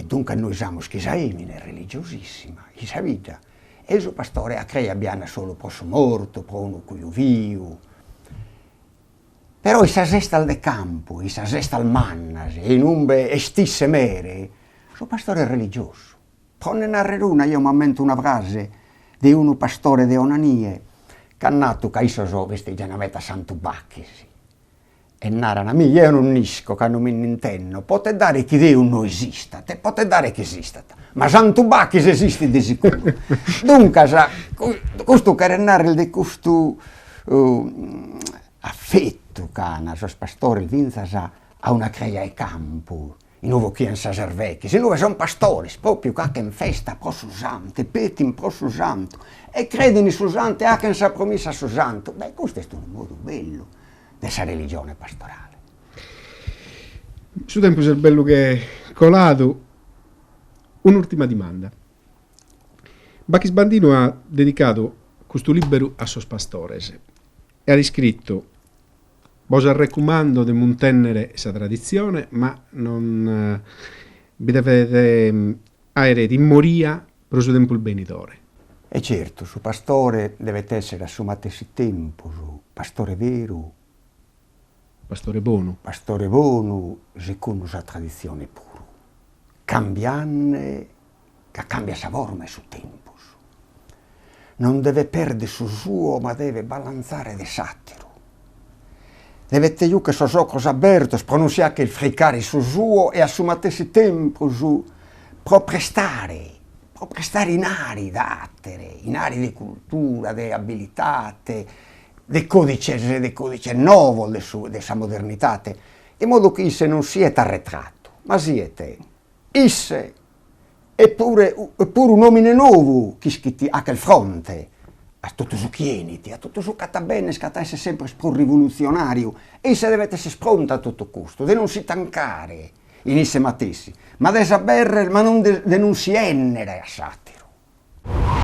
E dunque noi siamo questa emine religiosissima, questa vita. E il pastore a crea abbiamo solo posso morto, pro uno cui vivo. Però se resta al campo, se resta al mannas, in umbe stisse mere, il pastore è religioso. Pone narreruna, io mi ammento una frase di uno pastore di Onanie, che ha nato che so questi gianavetta Santo Bacchisi. E narrano, io non nisco, che non mi intenno, potete dare che Dio non esista, potete dare che esista, ma Santo Bacchisi esiste di sicuro. Dunque, questo carennare di questo affetto che hanno i pastori, il vinza a una creia e campo, in nuovo chi in Saservecchi, se noi sono pastori, proprio che in festa pro su santo, petin pro su santo, e credono su santo e anche in sa promessa su santo, beh, questo è un modo bello dessa religione pastorale. Su tempo c'è bello che colato. Un'ultima domanda. Bacchis Bandino ha dedicato questo libro a sos pastores e ha scritto: vos raccomando di mantenere questa tradizione, ma non vi dovete avere di moria per su tempo il benitore. E certo, su pastore deve essere assumato esse tempo, su pastore vero, pastore buono, secondo la tradizione puro, cambianne, che cambia sa forma su tempo. Non deve perdere su suo, ma deve balanzare de satiro. Deve tenere che sono occhi aperti, pronunciare che il fricare su suo e assumatesi tempo su proprio stare in aree d'attere, in aree di cultura, di abilità, di codice nuovo della modernità, in modo che esse non siete arretrato, ma siete esse eppure un uomo nuovo che ha il fronte a tutto su chieniti, a tutto su catabene, scattasse sempre pro rivoluzionario, e se dovete essere pronta a tutto questo, di non si tancare in esse matessi, ma di sapere, ma non si ennere a satiro.